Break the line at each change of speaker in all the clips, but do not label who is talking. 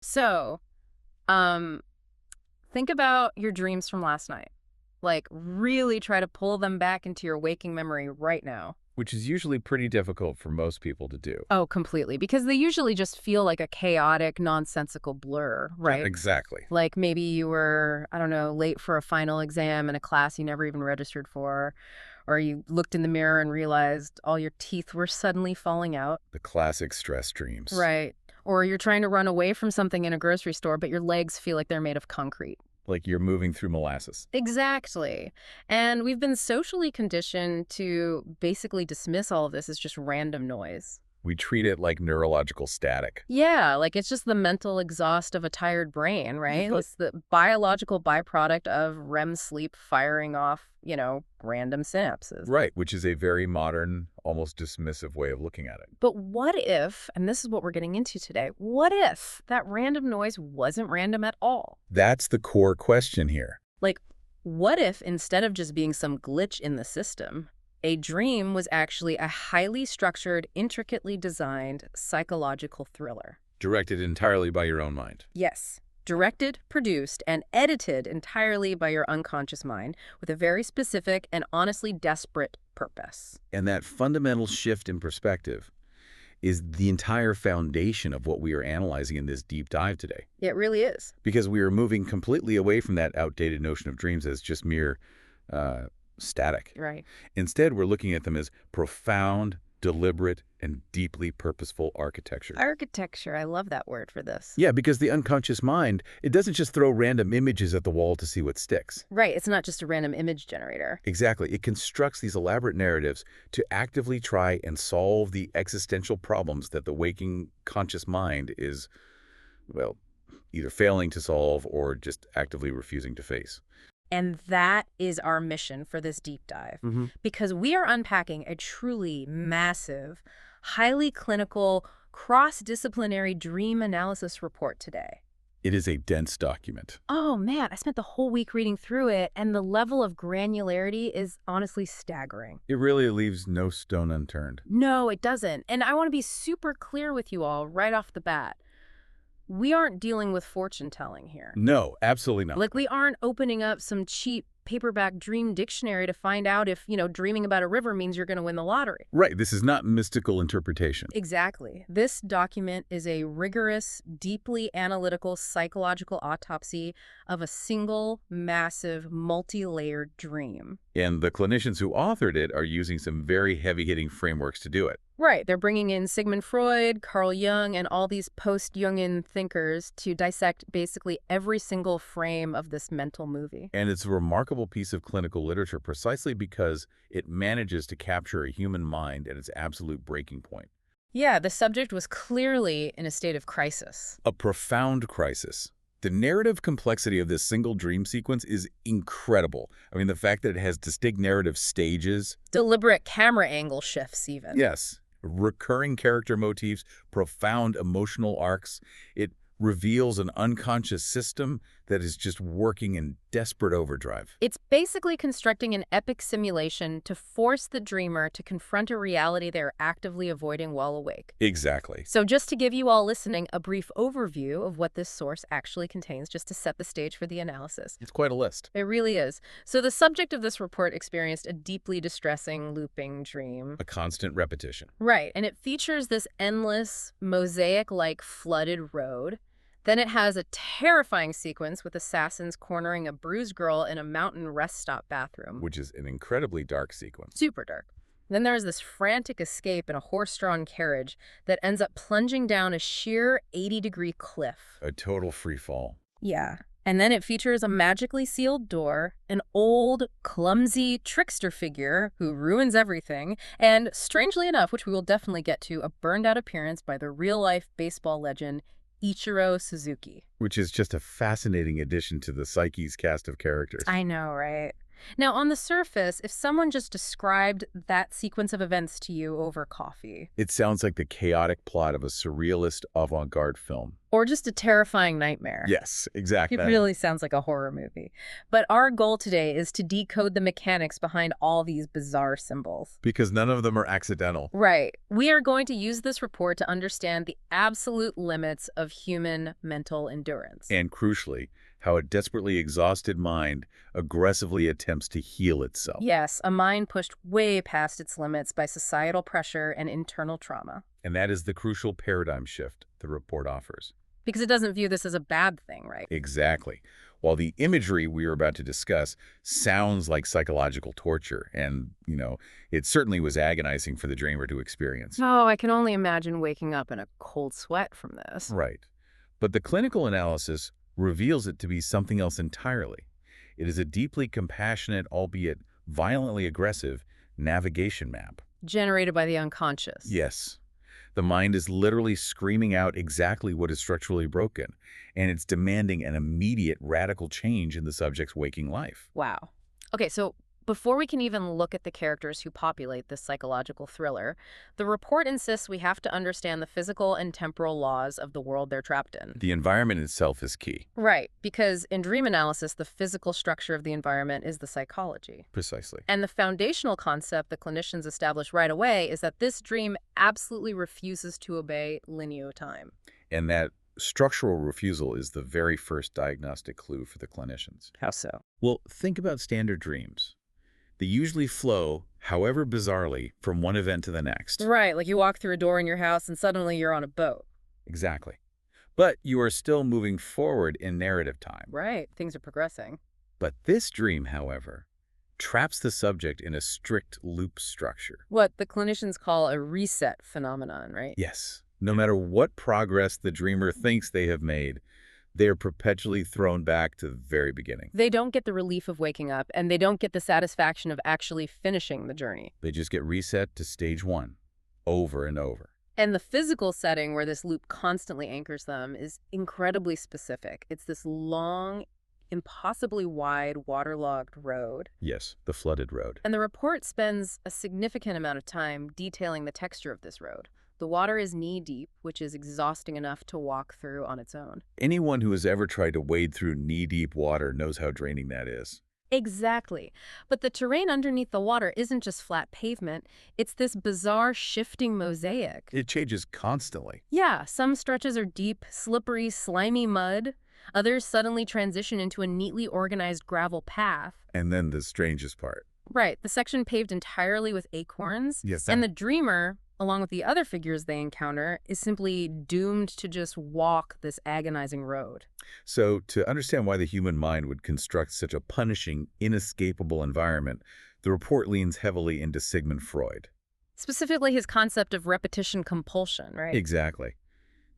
So, um, think about your dreams from last night. Like, really try to pull them back into your waking memory right now.
Which is usually pretty difficult for most people to do.
Oh, completely. Because they usually just feel like a chaotic, nonsensical blur,
Yeah,
right?
exactly.
Like maybe you were, I don't know, late for a final exam in a class you never even registered for, or you looked in the mirror and realized all your teeth were suddenly falling out.
The classic stress dreams.
Right. Or you're trying to run away from something in a grocery store, but your legs feel like they're made of concrete.
Like you're moving through molasses.
Exactly. And we've been socially conditioned to basically dismiss all of this as just random noise.
We treat it like neurological static.
Yeah, like it's just the mental exhaust of a tired brain, right? It's the biological byproduct of REM sleep firing off, random synapses.
Right, which is a very modern, almost dismissive way of looking at it.
But what if, and this is what we're getting into today, what if that random noise wasn't random at all?
That's the core question here.
Like, what if instead of just being some glitch in the system, a dream was actually a highly structured, intricately designed psychological thriller?
Directed entirely by your own mind.
Yes. Directed, produced, and edited entirely by your unconscious mind with a very specific and honestly desperate purpose.
And that fundamental shift in perspective is the entire foundation of what we are analyzing in this deep dive today.
It really is.
Because we are moving completely away from that outdated notion of dreams as just mere static.
Right.
Instead, we're looking at them as profound, deliberate, and deeply purposeful architecture.
Architecture, I love that word for this.
Yeah, because the unconscious mind, it doesn't just throw random images at the wall to see what sticks.
Right, it's not just a random image generator.
Exactly. It constructs these elaborate narratives to actively try and solve the existential problems that the waking conscious mind is, well, either failing to solve or just actively refusing to face.
And that is our mission for this deep dive, because we are unpacking a truly massive, highly clinical, cross-disciplinary dream analysis report today.
It is a dense document.
Oh man, I spent the whole week reading through it, and the level of granularity is honestly staggering.
It really leaves no stone unturned.
No, it doesn't. And I want to be super clear with you all right off the bat. We aren't dealing with fortune telling here.
No, absolutely not.
Like, we aren't opening up some cheap paperback dream dictionary to find out if, dreaming about a river means you're going to win the lottery.
Right, this is not mystical interpretation.
Exactly. This document is a rigorous, deeply analytical psychological autopsy of a single, massive, multi-layered dream.
And the clinicians who authored it are using some very heavy-hitting frameworks to do it.
Right. They're bringing in Sigmund Freud, Carl Jung, and all these post-Jungian thinkers to dissect basically every single frame of this mental movie.
And it's a remarkable piece of clinical literature precisely because it manages to capture a human mind at its absolute breaking point.
Yeah, the subject was clearly in a state of crisis.
A profound crisis. The narrative complexity of this single dream sequence is incredible. I mean, the fact that it has distinct narrative stages.
Deliberate camera angle shifts, even.
Yes. Recurring character motifs, profound emotional arcs. It reveals an unconscious system that is just working in desperate overdrive.
It's basically constructing an epic simulation to force the dreamer to confront a reality they're actively avoiding while awake.
Exactly.
So just to give you all listening a brief overview of what this source actually contains, just to set the stage for the analysis.
It's quite a list.
It really is. So the subject of this report experienced a deeply distressing, looping dream.
A constant repetition.
Right, and it features this endless, mosaic-like flooded road. Then it has a terrifying sequence with assassins cornering a bruised girl in a mountain rest stop bathroom.
Which is an incredibly dark sequence.
Super dark. Then there's this frantic escape in a horse-drawn carriage that ends up plunging down a sheer 80-degree cliff.
A total free fall.
Yeah. And then it features a magically sealed door, an old, clumsy trickster figure who ruins everything, and, strangely enough, which we will definitely get to, a burned-out appearance by the real-life baseball legend Ichiro Suzuki.
Which is just a fascinating addition to the Psyche's cast of characters.
I know, right? Now, on the surface, if someone just described that sequence of events to you over coffee...
It sounds like the chaotic plot of a surrealist avant-garde film.
Or just a terrifying nightmare.
Yes, exactly.
It really sounds like a horror movie. But our goal today is to decode the mechanics behind all these bizarre symbols.
Because none of them are accidental.
Right. We are going to use this report to understand the absolute limits of human mental endurance.
And crucially, how a desperately exhausted mind aggressively attempts to heal itself.
Yes, a mind pushed way past its limits by societal pressure and internal trauma.
And that is the crucial paradigm shift the report offers.
Because it doesn't view this as a bad thing, right?
Exactly. While the imagery we are about to discuss sounds like psychological torture, and, it certainly was agonizing for the dreamer to experience.
Oh, I can only imagine waking up in a cold sweat from this.
Right. But the clinical analysis reveals it to be something else entirely. It is a deeply compassionate, albeit violently aggressive, navigation map.
Generated by the unconscious.
Yes. The mind is literally screaming out exactly what is structurally broken, and it's demanding an immediate radical change in the subject's waking life.
Wow. Okay, so before we can even look at the characters who populate this psychological thriller, the report insists we have to understand the physical and temporal laws of the world they're trapped in.
The environment itself is key.
Right, because in dream analysis, the physical structure of the environment is the psychology.
Precisely.
And the foundational concept the clinicians establish right away is that this dream absolutely refuses to obey linear time.
And that structural refusal is the very first diagnostic clue for the clinicians.
How so?
Well, think about standard dreams. They usually flow, however bizarrely, from one event to the next.
Right, like you walk through a door in your house and suddenly you're on a boat.
Exactly. But you are still moving forward in narrative time.
Right, things are progressing.
But this dream, however, traps the subject in a strict loop structure.
What the clinicians call a reset phenomenon, right?
Yes. No matter what progress the dreamer thinks they have made, they are perpetually thrown back to the very beginning.
They don't get the relief of waking up, and they don't get the satisfaction of actually finishing the journey.
They just get reset to stage one, over and over.
And the physical setting where this loop constantly anchors them is incredibly specific. It's this long, impossibly wide, waterlogged road.
Yes, the flooded road.
And the report spends a significant amount of time detailing the texture of this road. The water is knee-deep, which is exhausting enough to walk through on its own.
Anyone who has ever tried to wade through knee-deep water knows how draining that is.
Exactly. But the terrain underneath the water isn't just flat pavement. It's this bizarre shifting mosaic.
It changes constantly.
Yeah, some stretches are deep, slippery, slimy mud. Others suddenly transition into a neatly organized gravel path.
And then the strangest part.
Right, the section paved entirely with acorns.
Yes.
And the dreamer, along with the other figures they encounter, is simply doomed to just walk this agonizing road.
So, to understand why the human mind would construct such a punishing, inescapable environment, the report leans heavily into Sigmund Freud.
Specifically his concept of repetition compulsion, right?
Exactly.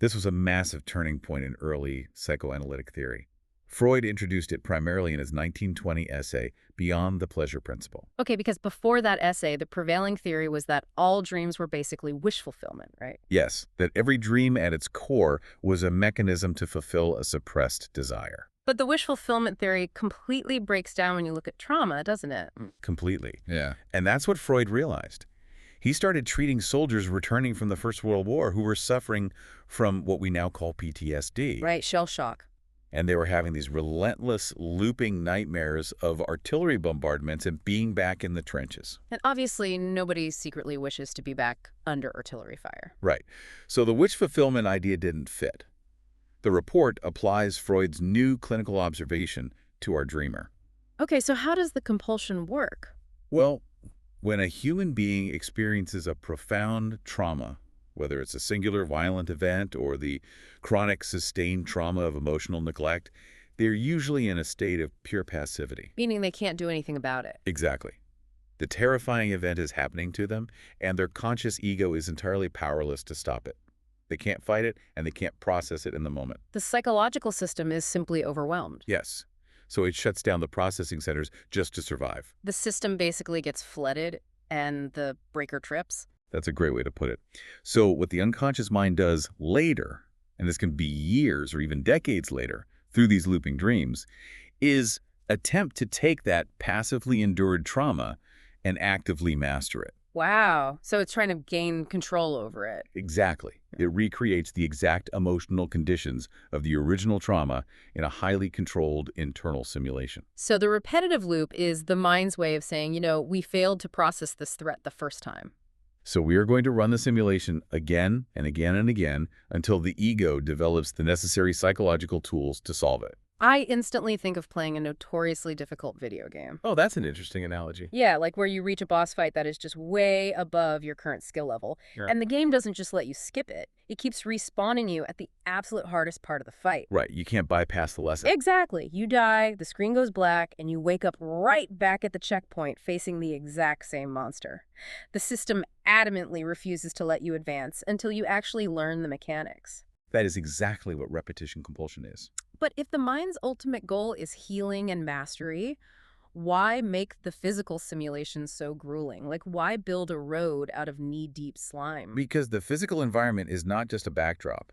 This was a massive turning point in early psychoanalytic theory. Freud introduced it primarily in his 1920 essay, Beyond the Pleasure Principle.
Okay, because before that essay, the prevailing theory was that all dreams were basically wish fulfillment, right?
Yes, that every dream at its core was a mechanism to fulfill a suppressed desire.
But the wish fulfillment theory completely breaks down when you look at trauma, doesn't it?
Completely.
Yeah.
And that's what Freud realized. He started treating soldiers returning from the First World War who were suffering from what we now call PTSD.
Right, shell shock.
And they were having these relentless, looping nightmares of artillery bombardments and being back in the trenches.
And obviously, nobody secretly wishes to be back under artillery fire.
Right. So the wish fulfillment idea didn't fit. The report applies Freud's new clinical observation to our dreamer.
Okay, so how does the compulsion work?
Well, when a human being experiences a profound trauma, whether it's a singular violent event or the chronic sustained trauma of emotional neglect, they're usually in a state of pure passivity.
Meaning they can't do anything about it.
Exactly. The terrifying event is happening to them, and their conscious ego is entirely powerless to stop it. They can't fight it, and they can't process it in the moment.
The psychological system is simply overwhelmed.
Yes. So it shuts down the processing centers just to survive.
The system basically gets flooded, and the breaker trips.
That's a great way to put it. So what the unconscious mind does later, and this can be years or even decades later through these looping dreams, is attempt to take that passively endured trauma and actively master it.
Wow. So it's trying to gain control over it.
Exactly. It recreates the exact emotional conditions of the original trauma in a highly controlled internal simulation.
So the repetitive loop is the mind's way of saying, we failed to process this threat the first time.
So we are going to run the simulation again and again and again until the ego develops the necessary psychological tools to solve it.
I instantly think of playing a notoriously difficult video game.
Oh, that's an interesting analogy.
Yeah, like where you reach a boss fight that is just way above your current skill level.
Yeah.
And the game doesn't just let you skip it. It keeps respawning you at the absolute hardest part of the fight.
Right, you can't bypass the lesson.
Exactly. You die, the screen goes black, and you wake up right back at the checkpoint facing the exact same monster. The system adamantly refuses to let you advance until you actually learn the mechanics.
That is exactly what repetition compulsion is.
But if the mind's ultimate goal is healing and mastery, why make the physical simulation so grueling? Like, why build a road out of knee-deep slime?
Because the physical environment is not just a backdrop.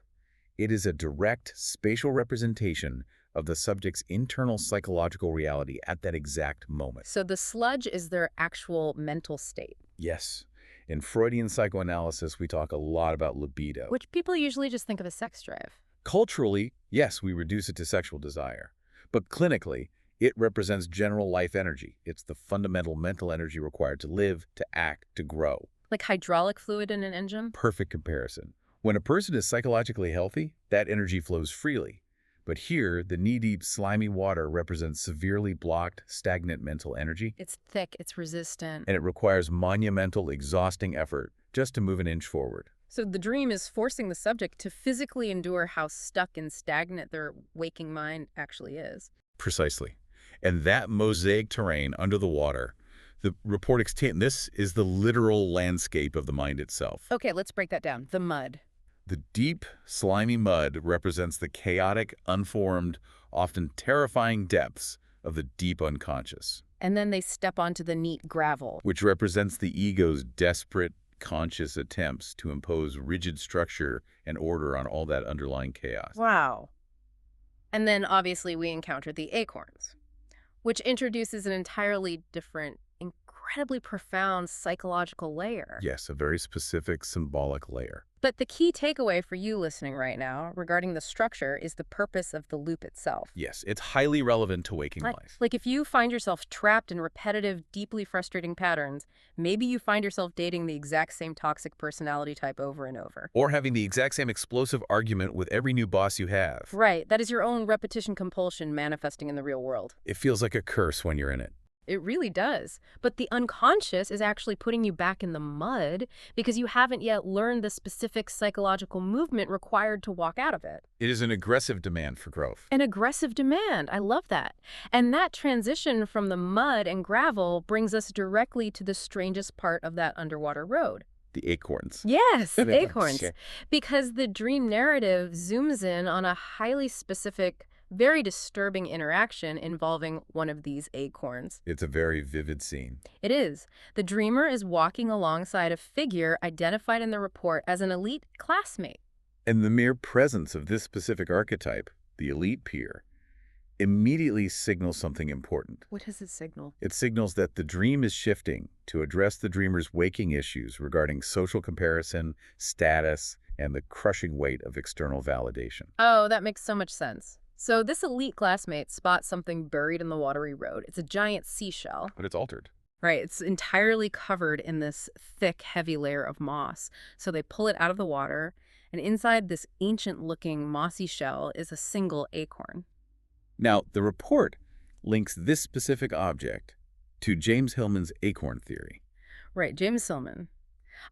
It is a direct spatial representation of the subject's internal psychological reality at that exact moment.
So the sludge is their actual mental state.
Yes. In Freudian psychoanalysis, we talk a lot about libido.
Which people usually just think of as sex drive.
Culturally, yes, we reduce it to sexual desire. But clinically, it represents general life energy. It's the fundamental mental energy required to live, to act, to grow.
Like hydraulic fluid in an engine?
Perfect comparison. When a person is psychologically healthy, that energy flows freely. But here, the knee-deep, slimy water represents severely blocked, stagnant mental energy.
It's thick, it's resistant.
And it requires monumental, exhausting effort just to move an inch forward.
So the dream is forcing the subject to physically endure how stuck and stagnant their waking mind actually is.
Precisely. And that mosaic terrain under the water, the report extends, this is the literal landscape of the mind itself.
Okay, let's break that down. The mud.
The deep, slimy mud represents the chaotic, unformed, often terrifying depths of the deep unconscious.
And then they step onto the neat gravel.
Which represents the ego's desperate, conscious attempts to impose rigid structure and order on all that underlying chaos.
Wow. And then obviously we encounter the acorns, which introduces an entirely different, incredibly profound psychological layer.
Yes, a very specific symbolic layer.
But the key takeaway for you listening right now regarding the structure is the purpose of the loop itself.
Yes, it's highly relevant to waking life.
Like if you find yourself trapped in repetitive, deeply frustrating patterns, maybe you find yourself dating the exact same toxic personality type over and over.
Or having the exact same explosive argument with every new boss you have.
Right, that is your own repetition compulsion manifesting in the real world.
It feels like a curse when you're in it.
It really does. But the unconscious is actually putting you back in the mud because you haven't yet learned the specific psychological movement required to walk out of it.
It is an aggressive demand for growth.
An aggressive demand. I love that. And that transition from the mud and gravel brings us directly to the strangest part of that underwater road.
The acorns.
Yes, acorns.
Okay.
Because the dream narrative zooms in on a highly specific, very disturbing interaction involving one of these acorns.
It's a very vivid scene.
It is. The dreamer is walking alongside a figure identified in the report as an elite classmate.
And the mere presence of this specific archetype, the elite peer, immediately signals something important.
What does it signal?
It signals that the dream is shifting to address the dreamer's waking issues regarding social comparison, status, and the crushing weight of external validation.
Oh, that makes so much sense. So this elite classmate spots something buried in the watery road. It's a giant seashell.
But it's altered.
Right, it's entirely covered in this thick, heavy layer of moss. So they pull it out of the water, and inside this ancient-looking mossy shell is a single acorn.
Now, the report links this specific object to James Hillman's acorn theory.
Right, James Hillman.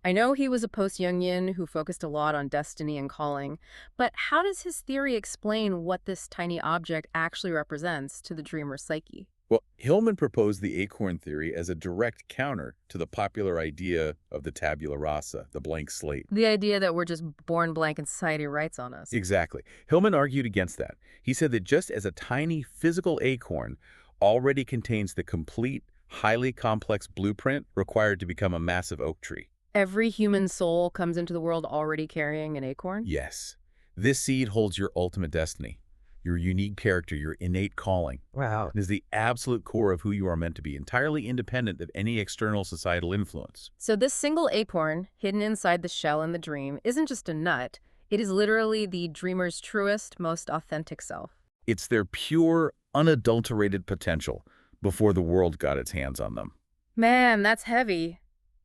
I know he was a post-Jungian who focused a lot on destiny and calling, but how does his theory explain what this tiny object actually represents to the dreamer's psyche?
Well, Hillman proposed the acorn theory as a direct counter to the popular idea of the tabula rasa, the blank slate.
The idea that we're just born blank and society writes on us.
Exactly. Hillman argued against that. He said that just as a tiny physical acorn already contains the complete, highly complex blueprint required to become a massive oak tree.
Every human soul comes into the world already carrying an acorn?
Yes. This seed holds your ultimate destiny, your unique character, your innate calling.
Wow.
It is the absolute core of who you are meant to be, entirely independent of any external societal influence.
So this single acorn, hidden inside the shell in the dream, isn't just a nut. It is literally the dreamer's truest, most authentic self.
It's their pure, unadulterated potential before the world got its hands on them.
Man, that's heavy.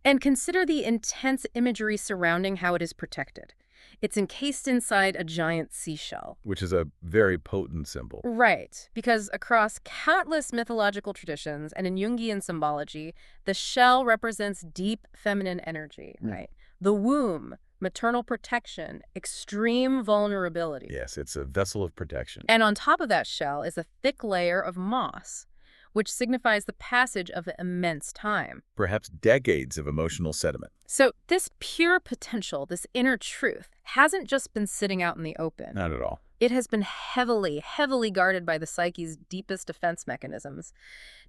And consider the intense imagery surrounding how it is protected. It's encased inside a giant seashell.
Which is a very potent symbol.
Right, because across countless mythological traditions and in Jungian symbology, the shell represents deep feminine energy, right? The womb, maternal protection, extreme vulnerability.
Yes, it's a vessel of protection.
And on top of that shell is a thick layer of moss, which signifies the passage of immense time.
Perhaps decades of emotional sediment.
So this pure potential, this inner truth, hasn't just been sitting out in the open.
Not at all.
It has been heavily, heavily guarded by the psyche's deepest defense mechanisms,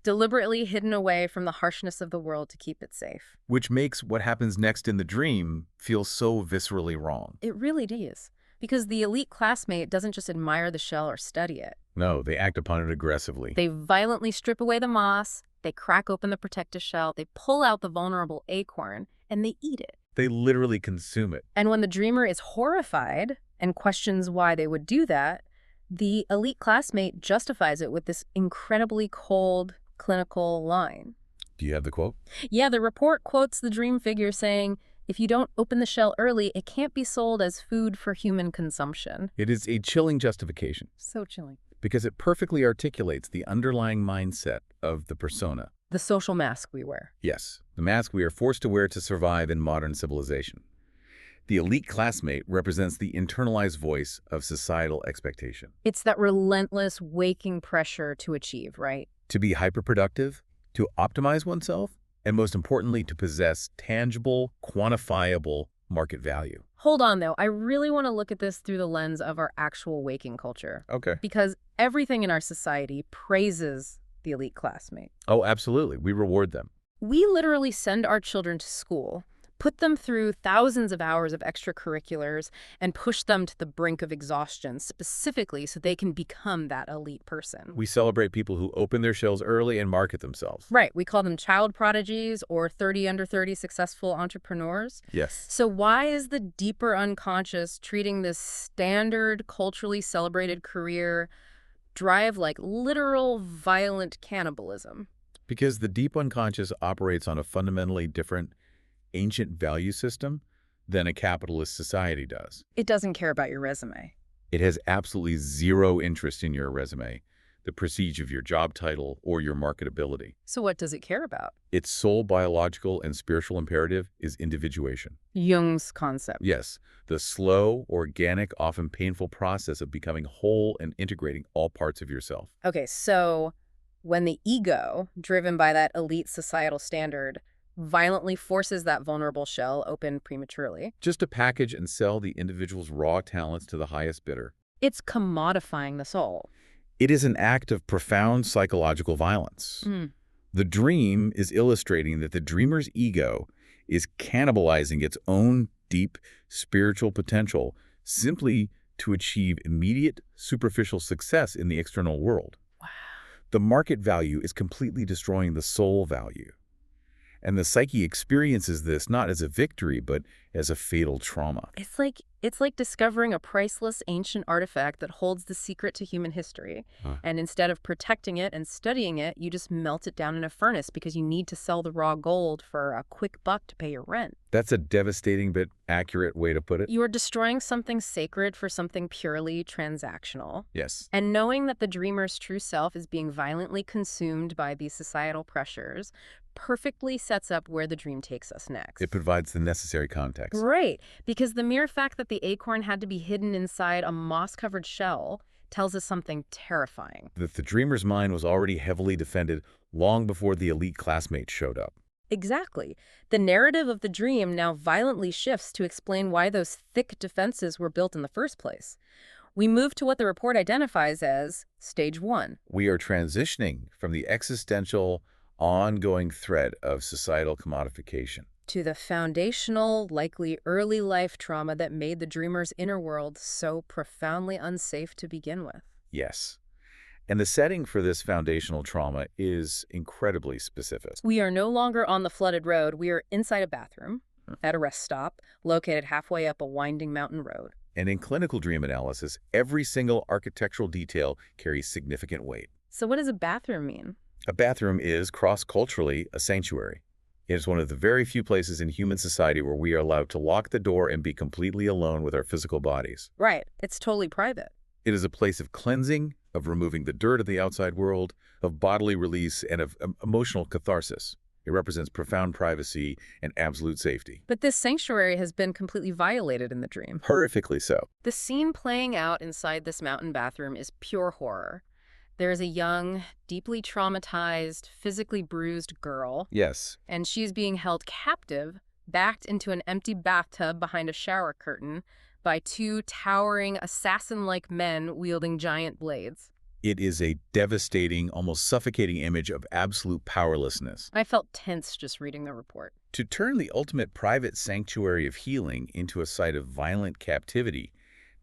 deliberately hidden away from the harshness of the world to keep it safe.
Which makes what happens next in the dream feel so viscerally wrong.
It really is, because the elite classmate doesn't just admire the shell or study it.
No, they act upon it aggressively.
They violently strip away the moss, they crack open the protective shell, they pull out the vulnerable acorn, and they eat it.
They literally consume it.
And when the dreamer is horrified and questions why they would do that, the elite classmate justifies it with this incredibly cold, clinical line.
Do you have the quote?
Yeah, the report quotes the dream figure saying, "If you don't open the shell early, it can't be sold as food for human consumption."
It is a chilling justification
So chilling.
because it perfectly articulates the underlying mindset of the persona.
The social mask we wear.
Yes, the mask we are forced to wear to survive in modern civilization. The elite classmate represents the internalized voice of societal expectation.
It's that relentless waking pressure to achieve, right?
To be hyperproductive, to optimize oneself, and most importantly, to possess tangible, quantifiable market value.
Hold on, though. I really want to look at this through the lens of our actual waking culture.
Okay.
Because everything in our society praises the elite classmate.
Oh, absolutely. We reward them.
We literally send our children to school, put them through thousands of hours of extracurriculars, and push them to the brink of exhaustion specifically so they can become that elite person.
We celebrate people who open their shells early and market themselves.
Right. We call them child prodigies or 30 under 30 successful entrepreneurs.
Yes.
So why is the deeper unconscious treating this standard, culturally celebrated career drive like literal violent cannibalism?
Because the deep unconscious operates on a fundamentally different ancient value system than a capitalist society does.
It doesn't care about your resume.
It has absolutely zero interest in your resume, the prestige of your job title, or your marketability.
So what does it care about?
Its sole biological and spiritual imperative is individuation.
Jung's concept.
Yes, the slow, organic, often painful process of becoming whole and integrating all parts of yourself.
Okay, so when the ego, driven by that elite societal standard, violently forces that vulnerable shell open prematurely,
Just to package and sell the individual's raw talents to the highest bidder.
it's commodifying the soul.
It is an act of profound psychological violence. The dream is illustrating that the dreamer's ego is cannibalizing its own deep spiritual potential simply to achieve immediate superficial success in the external world.
Wow.
The market value is completely destroying the soul value. And the psyche experiences this not as a victory, but as a fatal trauma.
It's like discovering a priceless ancient artifact that holds the secret to human history. And instead of protecting it and studying it, you just melt it down in a furnace because you need to sell the raw gold for a quick buck to pay your rent.
That's a devastating but accurate way to put it.
You are destroying something sacred for something purely transactional.
Yes.
And knowing that the dreamer's true self is being violently consumed by these societal pressures perfectly sets up where the dream takes us next.
It provides the necessary context.
Right, because the mere fact that the acorn had to be hidden inside a moss-covered shell tells us something terrifying.
That the dreamer's mind was already heavily defended long before the elite classmates showed up.
Exactly. The narrative of the dream now violently shifts to explain why those thick defenses were built in the first place. We move to what the report identifies as Stage 1.
We are transitioning from the existential, ongoing threat of societal commodification
To the foundational, likely early life trauma that made the dreamer's inner world so profoundly unsafe to begin with.
Yes. And the setting for this foundational trauma is incredibly specific.
We are no longer on the flooded road. We are inside a bathroom at a rest stop located halfway up a winding mountain road.
And in clinical dream analysis, every single architectural detail carries significant weight.
So what does a bathroom mean?
A bathroom is, cross-culturally, a sanctuary. It is one of the very few places in human society where we are allowed to lock the door and be completely alone with our physical bodies.
Right. It's totally private.
It is a place of cleansing, of removing the dirt of the outside world, of bodily release, and of emotional catharsis. It represents profound privacy and absolute safety.
But this sanctuary has been completely violated in the dream.
Horrifically so.
The scene playing out inside this mountain bathroom is pure horror. There is a young, deeply traumatized, physically bruised girl.
Yes.
And she's being held captive, backed into an empty bathtub behind a shower curtain by two towering, assassin-like men wielding giant blades.
It is a devastating, almost suffocating image of absolute powerlessness.
I felt tense just reading the report.
To turn the ultimate private sanctuary of healing into a site of violent captivity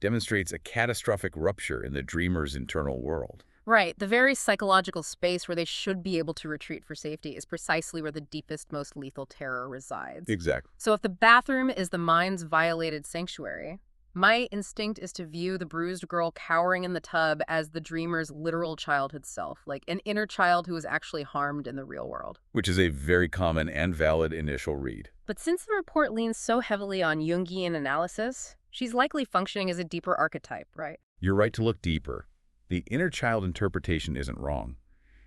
demonstrates a catastrophic rupture in the dreamer's internal world.
Right. The very psychological space where they should be able to retreat for safety is precisely where the deepest, most lethal terror resides.
Exactly.
So if the bathroom is the mind's violated sanctuary, my instinct is to view the bruised girl cowering in the tub as the dreamer's literal childhood self, like an inner child who was actually harmed in the real world.
Which is a very common and valid initial read.
But since the report leans so heavily on Jungian analysis, she's likely functioning as a deeper archetype, right?
You're right to look deeper. The inner child interpretation isn't wrong.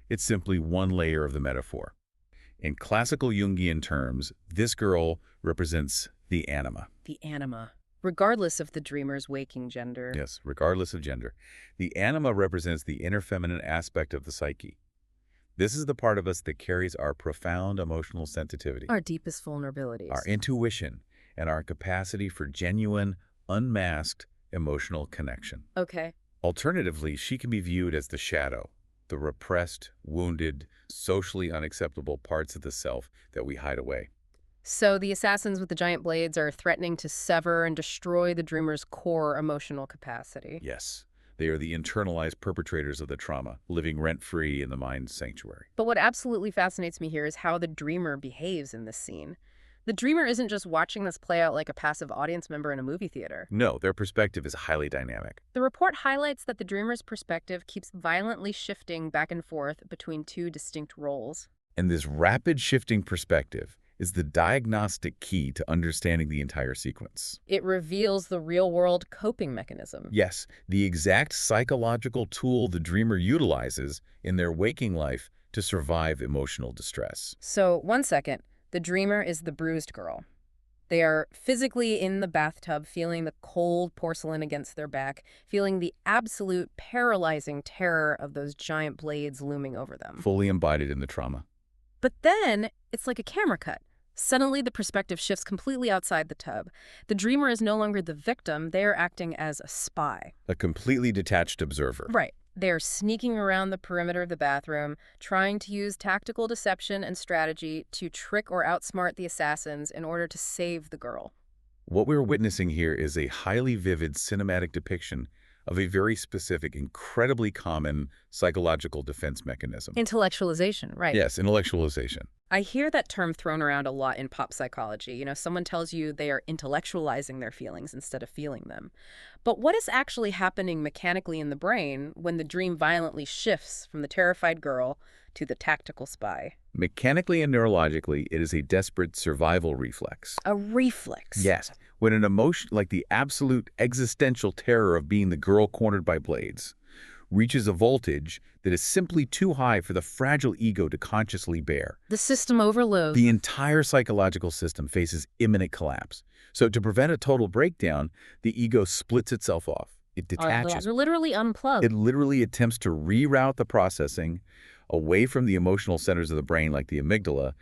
It's simply one layer of the metaphor. In classical Jungian terms, this girl represents the anima.
The anima. Regardless of the dreamer's waking gender.
Yes, regardless of gender. The anima represents the inner feminine aspect of the psyche. This is the part of us that carries our profound emotional sensitivity,
Our deepest vulnerabilities.
our intuition, and our capacity for genuine, unmasked emotional connection.
Okay.
Alternatively, she can be viewed as the shadow, the repressed, wounded, socially unacceptable parts of the self that we hide away.
So the assassins with the giant blades are threatening to sever and destroy the dreamer's core emotional capacity.
Yes, they are the internalized perpetrators of the trauma, living rent-free in the mind's sanctuary.
But what absolutely fascinates me here is how the dreamer behaves in this scene. The dreamer isn't just watching this play out like a passive audience member in a movie theater.
No, their perspective is highly dynamic.
The report highlights that the dreamer's perspective keeps violently shifting back and forth between two distinct roles.
And this rapid shifting perspective is the diagnostic key to understanding the entire sequence.
It reveals the real-world coping mechanism.
Yes, the exact psychological tool the dreamer utilizes in their waking life to survive emotional distress.
So, one second. The dreamer is the bruised girl. They are physically in the bathtub, feeling the cold porcelain against their back, feeling the absolute paralyzing terror of those giant blades looming over them.
Fully embodied in the trauma.
But then, it's like a camera cut. Suddenly, the perspective shifts completely outside the tub. The dreamer is no longer the victim. They are acting as a spy.
A completely detached observer.
Right. They are sneaking around the perimeter of the bathroom, trying to use tactical deception and strategy to trick or outsmart the assassins in order to save the girl.
What we're witnessing here is a highly vivid cinematic depiction of a very specific, incredibly common psychological defense mechanism.
Intellectualization, right.
Yes, intellectualization.
I hear that term thrown around a lot in pop psychology. You know, someone tells you they are intellectualizing their feelings instead of feeling them. But what is actually happening mechanically in the brain when the dream violently shifts from the terrified girl to the tactical spy?
Mechanically and neurologically, it is a desperate survival reflex.
A reflex.
Yes, when an emotion like the absolute existential terror of being the girl cornered by blades reaches a voltage that is simply too high for the fragile ego to consciously bear.
The system overloads.
The entire psychological system faces imminent collapse. So to prevent a total breakdown, the ego splits itself off. It detaches.
They're literally unplugged.
It literally attempts to reroute the processing away from the emotional centers of the brain like the amygdala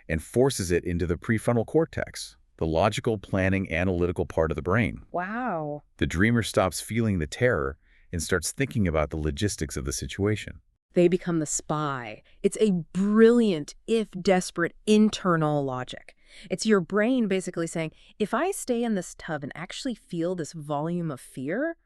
and forces it into the prefrontal cortex, the logical, planning, analytical part of the brain.
Wow.
The dreamer stops feeling the terror and starts thinking about the logistics of the situation.
They become the spy. It's a brilliant, if desperate, internal logic. It's your brain basically saying, if I stay in this tub and actually feel this volume of fear,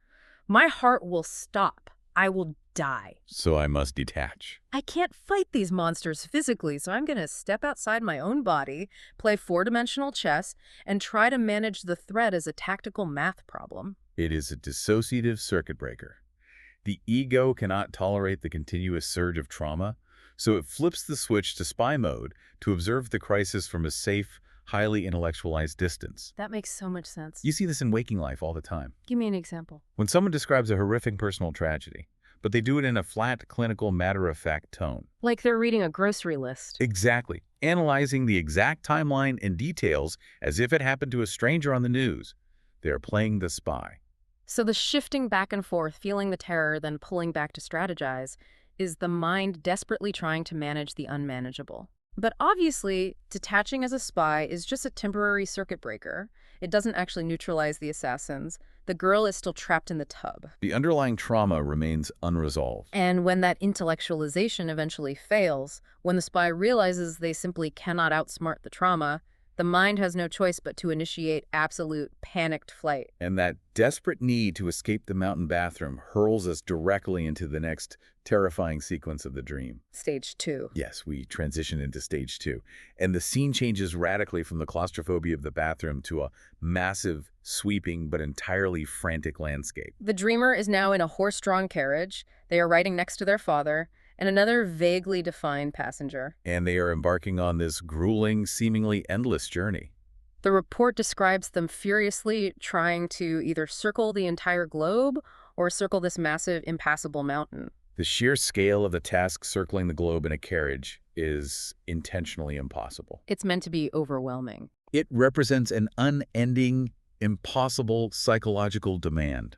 my heart will stop. I will die.
So I must detach.
I can't fight these monsters physically, so I'm going to step outside my own body, play four-dimensional chess, and try to manage the threat as a tactical math problem.
It is a dissociative circuit breaker. The ego cannot tolerate the continuous surge of trauma, so it flips the switch to spy mode to observe the crisis from a safe, highly intellectualized distance.
That makes so much sense.
You see this in waking life all the time.
Give me an example.
When someone describes a horrific personal tragedy, but they do it in a flat, clinical, matter-of-fact tone.
Like they're reading a grocery list.
Exactly. Analyzing the exact timeline and details as if it happened to a stranger on the news. They are playing the spy.
So the shifting back and forth, feeling the terror, then pulling back to strategize, is the mind desperately trying to manage the unmanageable. But obviously, detaching as a spy is just a temporary circuit breaker. It doesn't actually neutralize the assassins. The girl is still trapped in the tub.
The underlying trauma remains unresolved.
And when that intellectualization eventually fails, when the spy realizes they simply cannot outsmart the trauma, the mind has no choice but to initiate absolute panicked flight.
And that desperate need to escape the mountain bathroom hurls us directly into the next terrifying sequence of the dream.
Stage 2.
Yes, we transition into stage 2. And the scene changes radically from the claustrophobia of the bathroom to a massive, sweeping, but entirely frantic landscape.
The dreamer is now in a horse-drawn carriage. They are riding next to their father and another vaguely defined passenger.
And they are embarking on this grueling, seemingly endless journey.
The report describes them furiously trying to either circle the entire globe or circle this massive, impassable mountain.
The sheer scale of the task circling the globe in a carriage is intentionally impossible.
It's meant to be overwhelming.
It represents an unending, impossible psychological demand.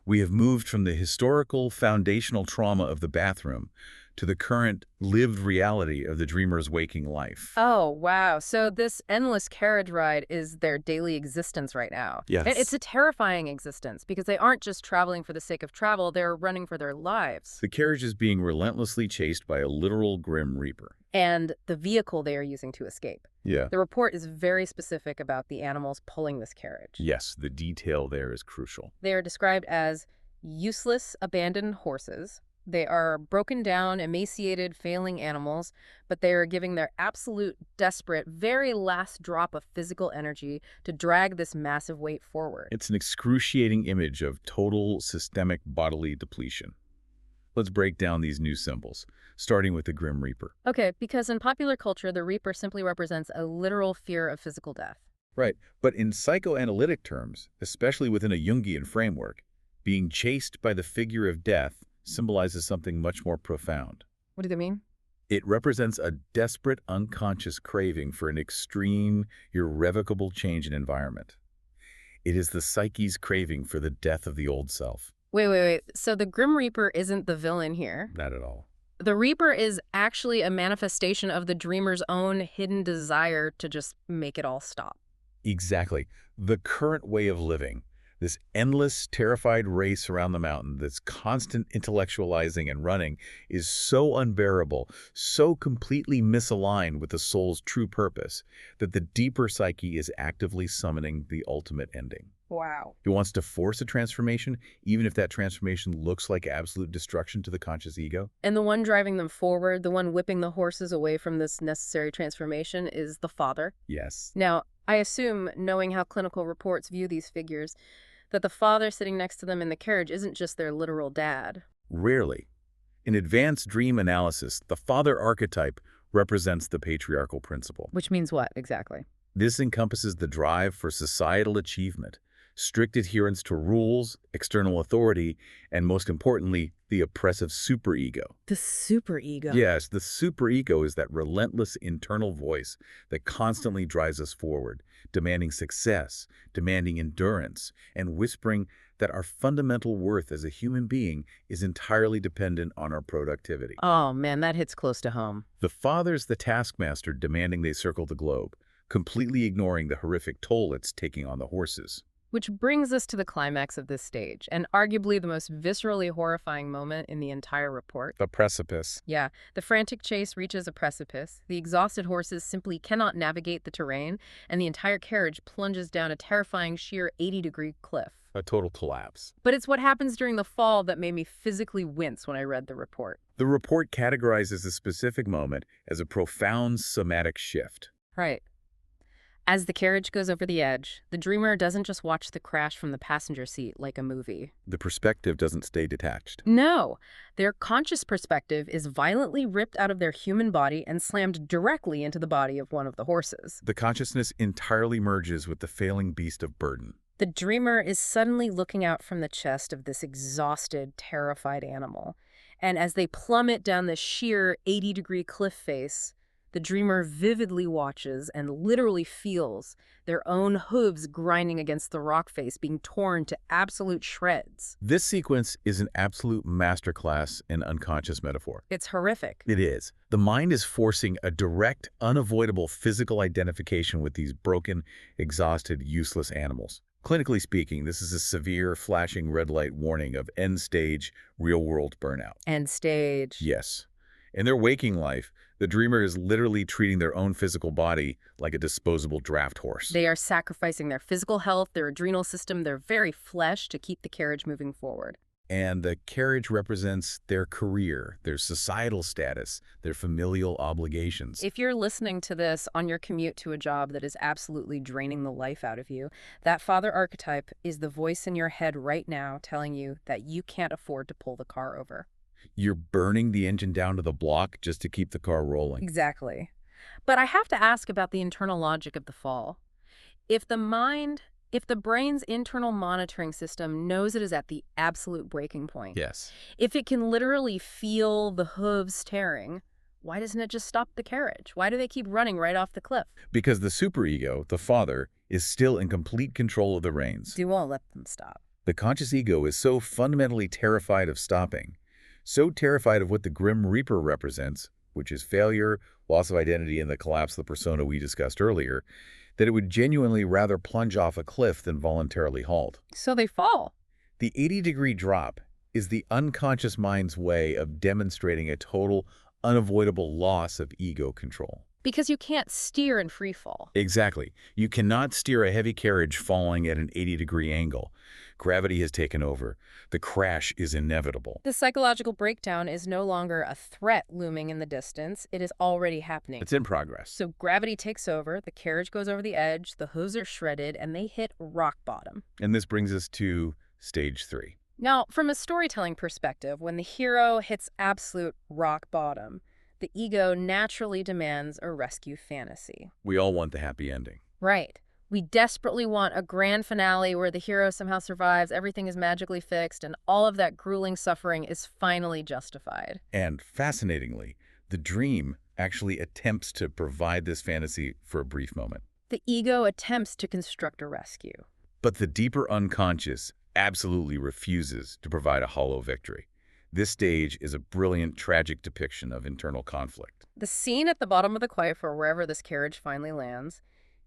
We have moved from the historical, foundational trauma of the bathroom to the current lived reality of the dreamer's waking life.
Oh, wow. So this endless carriage ride is their daily existence right now.
Yes.
And it's a terrifying existence because they aren't just traveling for the sake of travel, they're running for their lives.
The carriage is being relentlessly chased by a literal Grim Reaper.
And the vehicle they are using to escape.
Yeah.
The report is very specific about the animals pulling this carriage.
Yes, the detail there is crucial.
They are described as useless, abandoned horses. They are broken down, emaciated, failing animals, but they are giving their absolute, desperate, very last drop of physical energy to drag this massive weight forward.
It's an excruciating image of total systemic bodily depletion. Let's break down these new symbols, starting with the Grim Reaper.
Okay, because in popular culture, the Reaper simply represents a literal fear of physical death.
Right, but in psychoanalytic terms, especially within a Jungian framework, being chased by the figure of death symbolizes something much more profound.
What do they mean?
It represents a desperate, unconscious craving for an extreme, irrevocable change in environment. It is the psyche's craving for the death of the old self.
Wait. So the Grim Reaper isn't the villain here?
Not at all.
The Reaper is actually a manifestation of the dreamer's own hidden desire to just make it all stop.
Exactly. The current way of living, this endless, terrified race around the mountain, this constant intellectualizing and running, is so unbearable, so completely misaligned with the soul's true purpose, that the deeper psyche is actively summoning the ultimate ending.
Wow.
It wants to force a transformation, even if that transformation looks like absolute destruction to the conscious ego.
And the one driving them forward, the one whipping the horses away from this necessary transformation, is the father.
Yes.
Now, I assume, knowing how clinical reports view these figures, that the father sitting next to them in the carriage isn't just their literal dad.
Rarely. In advanced dream analysis, the father archetype represents the patriarchal principle.
Which means what, exactly?
This encompasses the drive for societal achievement, strict adherence to rules, external authority, and most importantly, the oppressive superego.
The superego.
Yes, the superego is that relentless internal voice that constantly drives us forward, demanding success, demanding endurance, and whispering that our fundamental worth as a human being is entirely dependent on our productivity.
Oh, man, that hits close to home.
The father's the taskmaster demanding they circle the globe, completely ignoring the horrific toll it's taking on the horses.
Which brings us to the climax of this stage, and arguably the most viscerally horrifying moment in the entire report.
The precipice.
Yeah, the frantic chase reaches a precipice. The exhausted horses simply cannot navigate the terrain, and the entire carriage plunges down a terrifying sheer 80-degree cliff.
A total collapse.
But it's what happens during the fall that made me physically wince when I read the report.
The report categorizes the specific moment as a profound somatic shift.
Right. As the carriage goes over the edge, the dreamer doesn't just watch the crash from the passenger seat like a movie.
The perspective doesn't stay detached.
No, their conscious perspective is violently ripped out of their human body and slammed directly into the body of one of the horses.
The consciousness entirely merges with the failing beast of burden.
The dreamer is suddenly looking out from the chest of this exhausted, terrified animal. And as they plummet down the sheer 80-degree cliff face, the dreamer vividly watches and literally feels their own hooves grinding against the rock face, being torn to absolute shreds.
This sequence is an absolute masterclass in unconscious metaphor.
It's horrific.
It is. The mind is forcing a direct, unavoidable physical identification with these broken, exhausted, useless animals. Clinically speaking, this is a severe, flashing red light warning of end-stage, real-world burnout.
End stage.
Yes. In their waking life, the dreamer is literally treating their own physical body like a disposable draft horse.
They are sacrificing their physical health, their adrenal system, their very flesh to keep the carriage moving forward.
And the carriage represents their career, their societal status, their familial obligations.
If you're listening to this on your commute to a job that is absolutely draining the life out of you, that father archetype is the voice in your head right now telling you that you can't afford to pull the car over.
You're burning the engine down to the block just to keep the car rolling.
Exactly. But I have to ask about the internal logic of the fall. If the brain's internal monitoring system knows it is at the absolute breaking point,
Yes.
if it can literally feel the hooves tearing, why doesn't it just stop the carriage? Why do they keep running right off the cliff?
Because the superego, the father, is still in complete control of the reins.
You won't let them stop.
The conscious ego is so fundamentally terrified of stopping, so terrified of what the Grim Reaper represents, which is failure, loss of identity, and the collapse of the persona we discussed earlier, that it would genuinely rather plunge off a cliff than voluntarily halt.
So they fall.
The 80-degree drop is the unconscious mind's way of demonstrating a total, unavoidable loss of ego control.
Because you can't steer in free fall.
Exactly. You cannot steer a heavy carriage falling at an 80-degree angle. Gravity has taken over. The crash is inevitable.
The psychological breakdown is no longer a threat looming in the distance. It is already happening.
It's in progress.
So gravity takes over, the carriage goes over the edge, the hooves are shredded, and they hit rock bottom.
And this brings us to stage 3.
Now, from a storytelling perspective, when the hero hits absolute rock bottom, the ego naturally demands a rescue fantasy.
We all want the happy ending.
Right. We desperately want a grand finale where the hero somehow survives, everything is magically fixed, and all of that grueling suffering is finally justified.
And fascinatingly, the dream actually attempts to provide this fantasy for a brief moment.
The ego attempts to construct a rescue.
But the deeper unconscious absolutely refuses to provide a hollow victory. This stage is a brilliant, tragic depiction of internal conflict.
The scene at the bottom of the cliff, or wherever this carriage finally lands,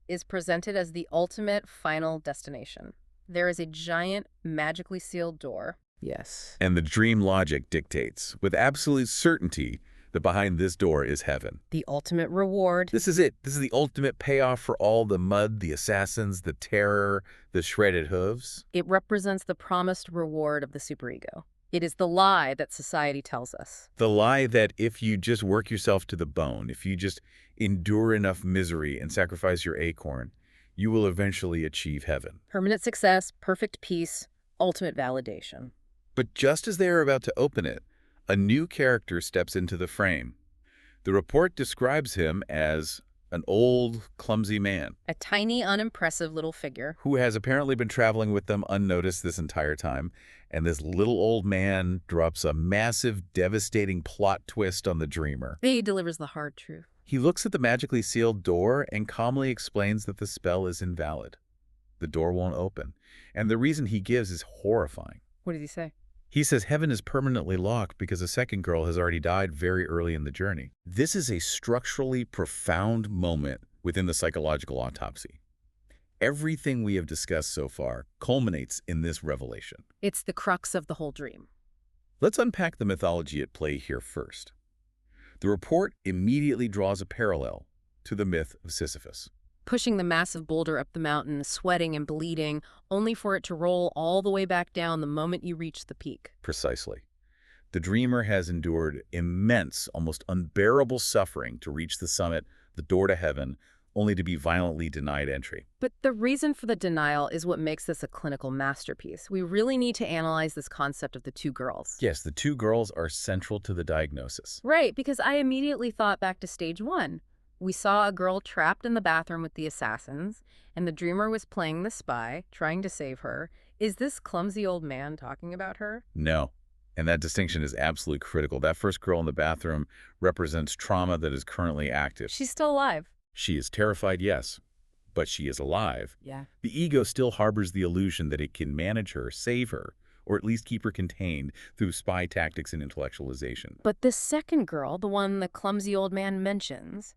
is presented as the ultimate final destination. There is a giant, magically sealed door. Yes.
And the dream logic dictates, with absolute certainty, that behind this door is heaven.
The ultimate reward.
This is it. This is the ultimate payoff for all the mud, the assassins, the terror, the shredded hooves.
It represents the promised reward of the superego. It is the lie that society tells us.
The lie that if you just work yourself to the bone, if you just endure enough misery and sacrifice your acorn, you will eventually achieve heaven.
Permanent success, perfect peace, ultimate validation.
But just as they are about to open it, a new character steps into the frame. The report describes him as an old, clumsy man.
A tiny, unimpressive little figure.
Who has apparently been traveling with them unnoticed this entire time. And this little old man drops a massive, devastating plot twist on the dreamer.
He delivers the hard truth.
He looks at the magically sealed door and calmly explains that the spell is invalid. The door won't open. And the reason he gives is horrifying.
What did he say?
He says heaven is permanently locked because a second girl has already died very early in the journey. This is a structurally profound moment within the psychological autopsy. everything we have discussed so far culminates in this revelation.
It's the crux of the whole dream.
Let's unpack the mythology at play here first. The report immediately draws a parallel to the myth of Sisyphus.
Pushing the massive boulder up the mountain, sweating and bleeding, only for it to roll all the way back down the moment you reach the peak.
Precisely. The dreamer has endured immense, almost unbearable suffering to reach the summit, the door to heaven, only to be violently denied entry.
But the reason for the denial is what makes this a clinical masterpiece. We really need to analyze this concept of the two girls.
Yes, the two girls are central to the diagnosis.
Right, because I immediately thought back to stage one. We saw a girl trapped in the bathroom with the assassins, and the dreamer was playing the spy, trying to save her. Is this clumsy old man talking about her?
No. And that distinction is absolutely critical. That first girl in the bathroom represents trauma that is currently active.
She's still alive.
She is terrified, yes, but she is alive.
Yeah.
The ego still harbors the illusion that it can manage her, save her, or at least keep her contained through spy tactics and intellectualization.
But the second girl, the one the clumsy old man mentions,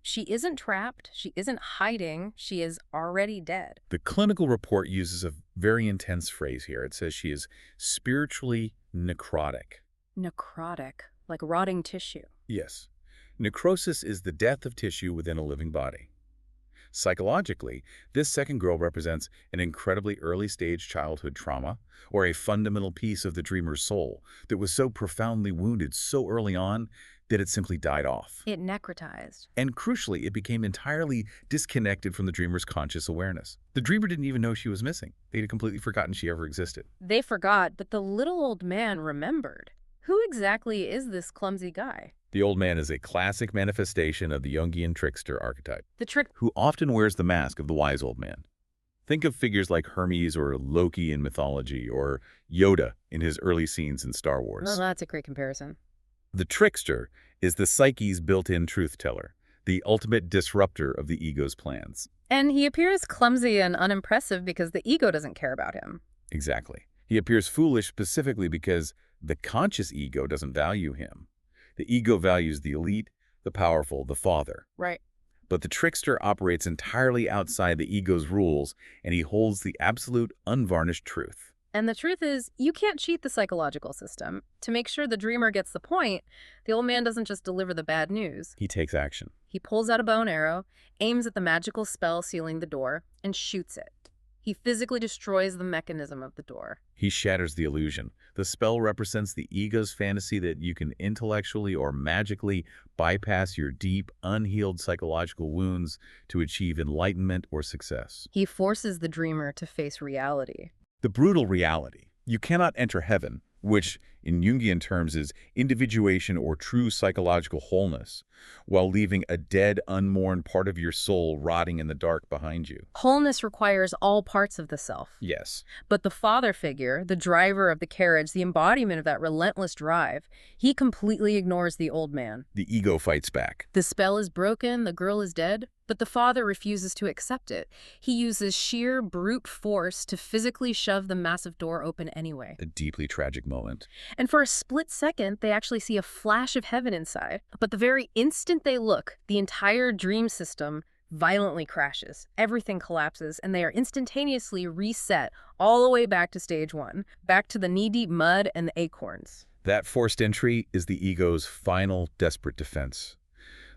she isn't trapped, she isn't hiding, she is already dead.
The clinical report uses a very intense phrase here. It says she is spiritually necrotic.
Necrotic, like rotting tissue.
Yes. Necrosis is the death of tissue within a living body. Psychologically, this second girl represents an incredibly early-stage childhood trauma or a fundamental piece of the dreamer's soul that was so profoundly wounded so early on that it simply died off.
It necrotized.
And crucially, it became entirely disconnected from the dreamer's conscious awareness. The dreamer didn't even know she was missing. They'd had completely forgotten she ever existed.
They forgot, but the little old man remembered. Who exactly is this clumsy guy?
The old man is a classic manifestation of the Jungian trickster archetype,
The trick.
who often wears the mask of the wise old man. Think of figures like Hermes or Loki in mythology, or Yoda in his early scenes in Star Wars.
Well, that's a great comparison.
The trickster is the psyche's built-in truth-teller, the ultimate disruptor of the ego's plans.
And he appears clumsy and unimpressive because the ego doesn't care about him.
Exactly. He appears foolish specifically because the conscious ego doesn't value him. The ego values the elite, the powerful, the father.
Right.
But the trickster operates entirely outside the ego's rules, and he holds the absolute, unvarnished truth.
And the truth is, you can't cheat the psychological system. To make sure the dreamer gets the point, the old man doesn't just deliver the bad news.
He takes action.
He pulls out a bow and arrow, aims at the magical spell sealing the door, and shoots it. He physically destroys the mechanism of the door.
He shatters the illusion. The spell represents the ego's fantasy that you can intellectually or magically bypass your deep, unhealed psychological wounds to achieve enlightenment or success.
He forces the dreamer to face reality.
The brutal reality. You cannot enter heaven, which in Jungian terms is individuation or true psychological wholeness, while leaving a dead, unmourned part of your soul rotting in the dark behind you.
Wholeness requires all parts of the self.
Yes.
But the father figure, the driver of the carriage, the embodiment of that relentless drive, he completely ignores the old man.
The ego fights back.
The spell is broken, the girl is dead, but the father refuses to accept it. He uses sheer brute force to physically shove the massive door open anyway.
A deeply tragic moment.
And for a split second, they actually see a flash of heaven inside. But the very instant they look, the entire dream system violently crashes. Everything collapses, and they are instantaneously reset all the way back to stage one, back to the knee-deep mud and the acorns.
That forced entry is the ego's final, desperate defense.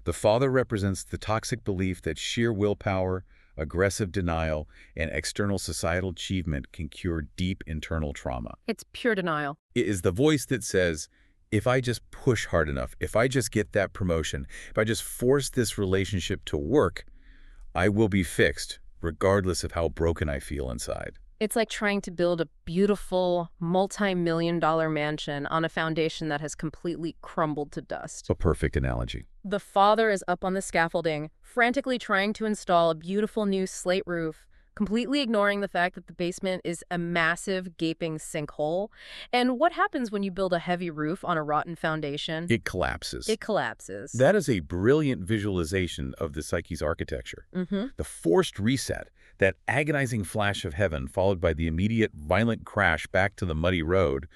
The father represents the toxic belief that sheer willpower, aggressive denial, and external societal achievement can cure deep internal trauma.
It's pure denial.
It is the voice that says, if I just push hard enough, if I just get that promotion, if I just force this relationship to work, I will be fixed, regardless of how broken I feel inside.
It's like trying to build a beautiful, multi-million-dollar mansion on a foundation that has completely crumbled to dust.
A perfect analogy.
The father is up on the scaffolding, frantically trying to install a beautiful new slate roof, completely ignoring the fact that the basement is a massive, gaping sinkhole. And what happens when you build a heavy roof on a rotten foundation?
It collapses.
It collapses.
That is a brilliant visualization of the psyche's architecture. The forced reset, that agonizing flash of heaven followed by the immediate violent crash back to the muddy road,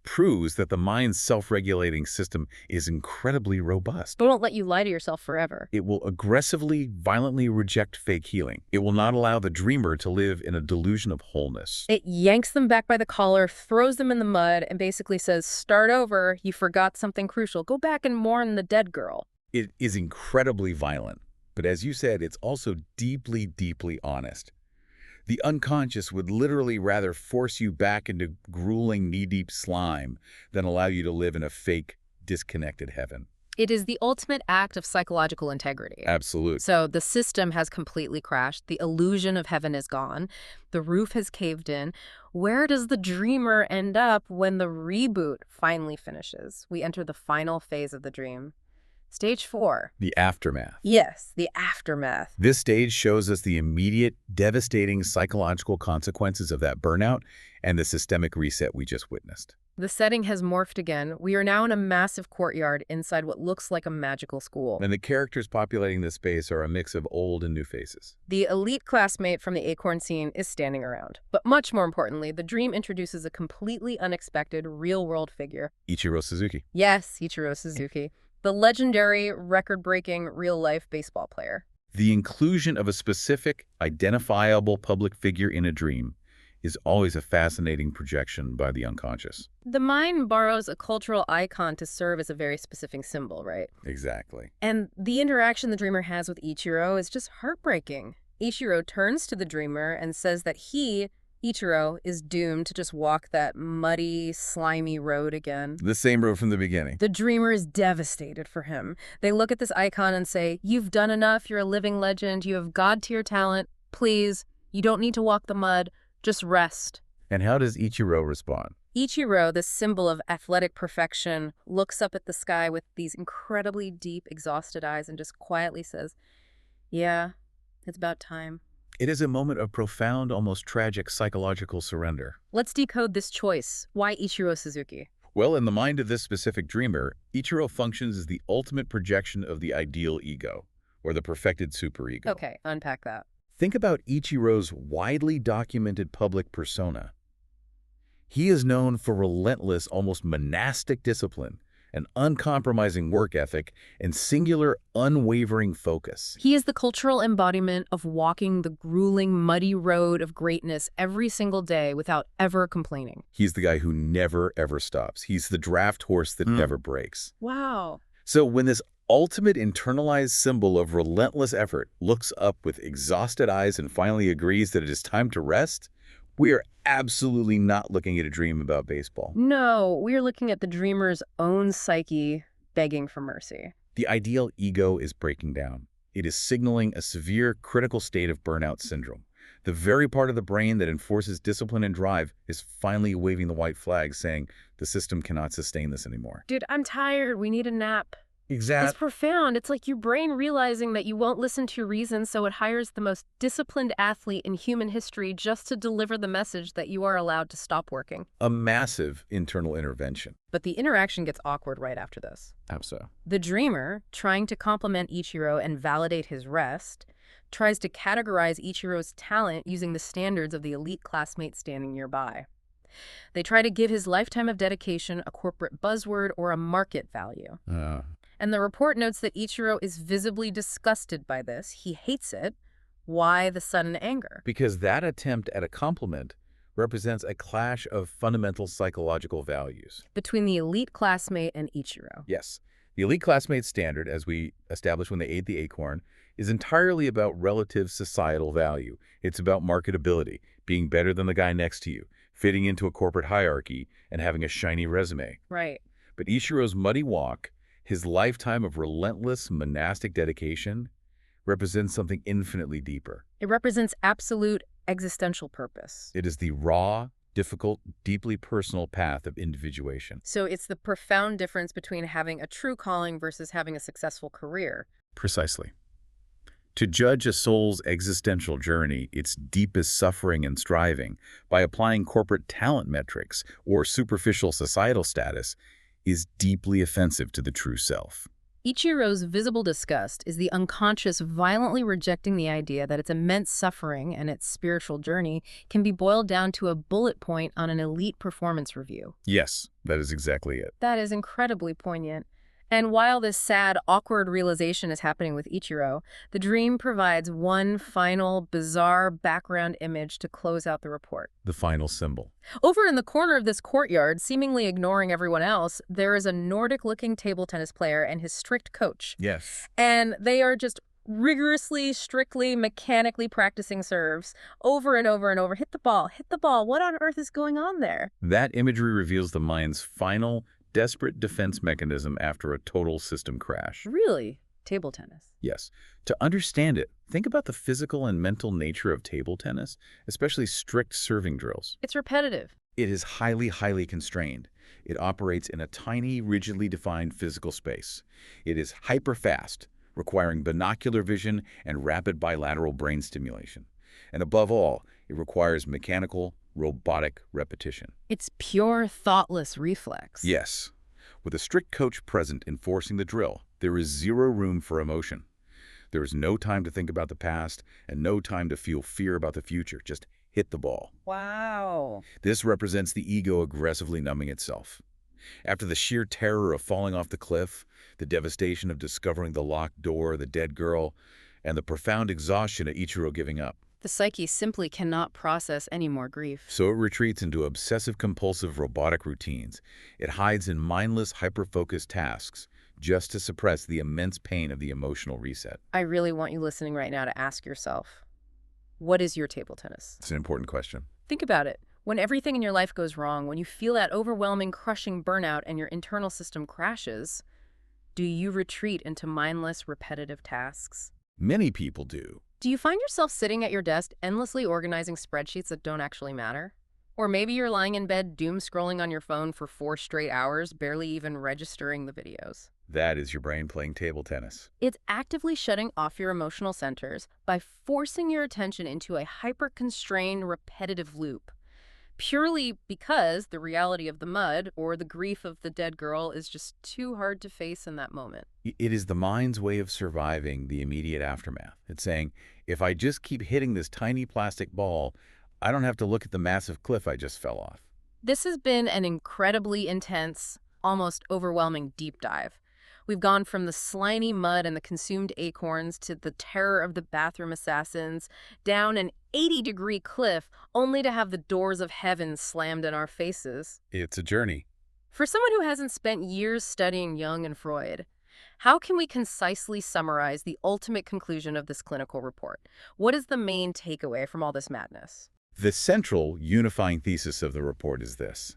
proves that the mind's self-regulating system is incredibly robust.
But won't let you lie to yourself forever.
It will aggressively, violently reject fake healing. It will not allow the dreamer to live in a delusion of wholeness.
It yanks them back by the collar, throws them in the mud, and basically says, start over, you forgot something crucial. Go back and mourn the dead girl.
It is incredibly violent, but as you said, it's also deeply, deeply honest. The unconscious would literally rather force you back into grueling knee-deep slime than allow you to live in a fake, disconnected heaven.
It is the ultimate act of psychological integrity.
Absolutely.
So the system has completely crashed. The illusion of heaven is gone. The roof has caved in. Where does the dreamer end up when the reboot finally finishes? We enter the final phase of the dream. Stage 4.
The aftermath.
Yes, the aftermath.
This stage shows us the immediate, devastating psychological consequences of that burnout and the systemic reset we just witnessed.
The setting has morphed again. We are now in a massive courtyard inside what looks like a magical school.
And the characters populating this space are a mix of old and new faces.
The elite classmate from the acorn scene is standing around. But much more importantly, the dream introduces a completely unexpected real-world figure.
Ichiro Suzuki.
Yes, Ichiro Suzuki. The legendary, record-breaking, real-life baseball player.
The inclusion of a specific, identifiable public figure in a dream is always a fascinating projection by the unconscious.
The mind borrows a cultural icon to serve as a very specific symbol, right?
Exactly.
And the interaction the dreamer has with Ichiro is just heartbreaking. Ichiro turns to the dreamer and says that he, Ichiro, is doomed to just walk that muddy, slimy road again.
The same road from the beginning.
The dreamer is devastated for him. They look at this icon and say, you've done enough, you're a living legend, you have God to your talent, please, you don't need to walk the mud, just rest.
And how does Ichiro respond?
Ichiro, this symbol of athletic perfection, looks up at the sky with these incredibly deep, exhausted eyes and just quietly says, yeah, it's about time.
It is a moment of profound, almost tragic psychological surrender.
Let's decode this choice. Why Ichiro Suzuki?
Well, in the mind of this specific dreamer, Ichiro functions as the ultimate projection of the ideal ego, or the perfected superego.
Okay, unpack that.
Think about Ichiro's widely documented public persona. He is known for relentless, almost monastic discipline, an uncompromising work ethic, and singular, unwavering focus.
He is the cultural embodiment of walking the grueling, muddy road of greatness every single day without ever complaining.
He's the guy who never, ever stops. He's the draft horse that never breaks.
Wow.
So when this ultimate internalized symbol of relentless effort looks up with exhausted eyes and finally agrees that it is time to rest, we are absolutely not looking at a dream about baseball.
No, we're looking at the dreamer's own psyche begging for mercy.
The ideal ego is breaking down. It is signaling a severe critical state of burnout syndrome. The very part of the brain that enforces discipline and drive is finally waving the white flag saying the system cannot sustain this anymore.
Dude, I'm tired. We need a nap.
Exactly.
It's profound. It's like your brain realizing that you won't listen to reason, so it hires the most disciplined athlete in human history just to deliver the message that you are allowed to stop working.
A massive internal intervention.
But the interaction gets awkward right after this.
Absolutely.
The dreamer, trying to compliment Ichiro and validate his rest, tries to categorize Ichiro's talent using the standards of the elite classmate standing nearby. They try to give his lifetime of dedication a corporate buzzword or a market value. And the report notes that Ichiro is visibly disgusted by this. He hates it. Why the sudden anger?
Because that attempt at a compliment represents a clash of fundamental psychological values.
Between the elite classmate and Ichiro.
Yes. The elite classmate standard, as we established when they ate the acorn, is entirely about relative societal value. It's about marketability, being better than the guy next to you, fitting into a corporate hierarchy, and having a shiny resume.
Right.
But Ichiro's muddy walk, his lifetime of relentless monastic dedication, represents something infinitely deeper.
It represents absolute existential purpose.
It is the raw, difficult, deeply personal path of individuation.
So it's the profound difference between having a true calling versus having a successful career.
Precisely. To judge a soul's existential journey, its deepest suffering and striving, by applying corporate talent metrics or superficial societal status, is deeply offensive to the true self.
Ichiro's visible disgust is the unconscious violently rejecting the idea that its immense suffering and its spiritual journey can be boiled down to a bullet point on an elite performance review.
Yes, that is exactly it.
That is incredibly poignant. And while this sad, awkward realization is happening with Ichiro, the dream provides one final, bizarre background image to close out the report.
The final symbol.
Over in the corner of this courtyard, seemingly ignoring everyone else, there is a Nordic-looking table tennis player and his strict coach.
Yes.
And they are just rigorously, strictly, mechanically practicing serves over and over and over. Hit the ball, hit the ball. What on earth is going on there?
That imagery reveals the mind's final, desperate defense mechanism after a total system crash.
Really? Table tennis.
Yes. To understand it, think about the physical and mental nature of table tennis, especially strict serving drills.
It's repetitive.
It is highly, highly constrained. It operates in a tiny, rigidly defined physical space. It is hyper-fast, requiring binocular vision and rapid bilateral brain stimulation. And above all, it requires mechanical, robotic repetition.
It's pure, thoughtless reflex.
Yes. With a strict coach present enforcing the drill, there is zero room for emotion. There is no time to think about the past and no time to feel fear about the future. Just hit the ball.
Wow.
This represents the ego aggressively numbing itself. After the sheer terror of falling off the cliff, the devastation of discovering the locked door, the dead girl, and the profound exhaustion of Ichiro giving up,
The psyche simply cannot process any more grief.
so it retreats into obsessive-compulsive robotic routines. It hides in mindless, hyper-focused tasks just to suppress the immense pain of the emotional reset.
I really want you listening right now to ask yourself, what is your table tennis?
It's an important question.
Think about it. When everything in your life goes wrong, when you feel that overwhelming, crushing burnout and your internal system crashes, do you retreat into mindless, repetitive tasks?
Many people do.
Do you find yourself sitting at your desk endlessly organizing spreadsheets that don't actually matter? Or maybe you're lying in bed doom scrolling on your phone for 4 straight hours, barely even registering the videos.
That is your brain playing table tennis.
It's actively shutting off your emotional centers by forcing your attention into a hyper-constrained, repetitive loop, purely because the reality of the mud or the grief of the dead girl is just too hard to face in that moment.
It is the mind's way of surviving the immediate aftermath. It's saying, if I just keep hitting this tiny plastic ball, I don't have to look at the massive cliff I just fell off.
This has been an incredibly intense, almost overwhelming deep dive. We've gone from the slimy mud and the consumed acorns to the terror of the bathroom assassins, down an 80-degree cliff, only to have the doors of heaven slammed in our faces.
It's a journey.
For someone who hasn't spent years studying Jung and Freud, how can we concisely summarize the ultimate conclusion of this clinical report? What is the main takeaway from all this madness?
The central, unifying thesis of the report is this.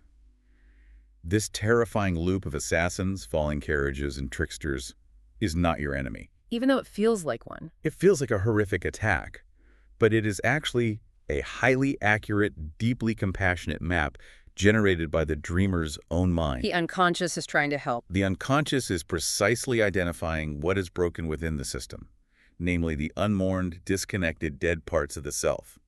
This terrifying loop of assassins, falling carriages, and tricksters is not your enemy.
Even though it feels like one.
It feels like a horrific attack, but it is actually a highly accurate, deeply compassionate map generated by the dreamer's own mind.
The unconscious is trying to help.
The unconscious is precisely identifying what is broken within the system, namely the unmourned, disconnected, dead parts of the self.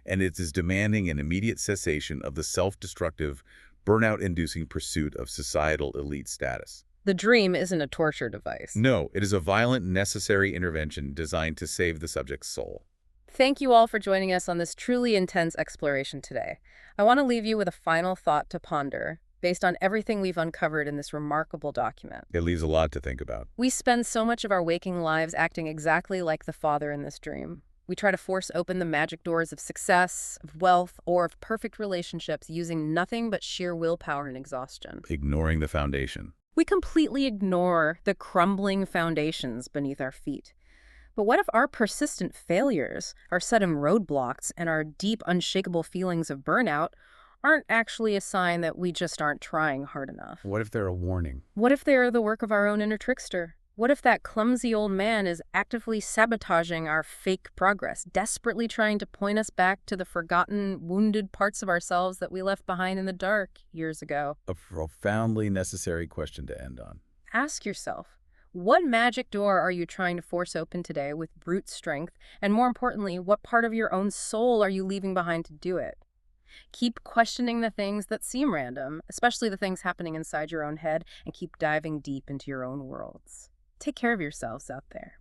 And it is demanding an immediate cessation of the self-destructive, burnout-inducing pursuit of societal elite status.
The dream isn't a torture device.
No, it is a violent, necessary intervention designed to save the subject's soul.
Thank you all for joining us on this truly intense exploration today. I want to leave you with a final thought to ponder, based on everything we've uncovered in this remarkable document.
It leaves a lot to think about.
We spend so much of our waking lives acting exactly like the father in this dream. We try to force open the magic doors of success, of wealth, or of perfect relationships using nothing but sheer willpower and exhaustion.
Ignoring the foundation.
We completely ignore the crumbling foundations beneath our feet. But what if our persistent failures, our sudden roadblocks, and our deep, unshakable feelings of burnout aren't actually a sign that we just aren't trying hard enough?
What if they're a warning?
What if they're the work of our own inner trickster? What if that clumsy old man is actively sabotaging our fake progress, desperately trying to point us back to the forgotten, wounded parts of ourselves that we left behind in the dark years ago?
A profoundly necessary question to end on.
Ask yourself, what magic door are you trying to force open today with brute strength? And more importantly, what part of your own soul are you leaving behind to do it? Keep questioning the things that seem random, especially the things happening inside your own head, and keep diving deep into your own worlds. Take care of yourselves out there.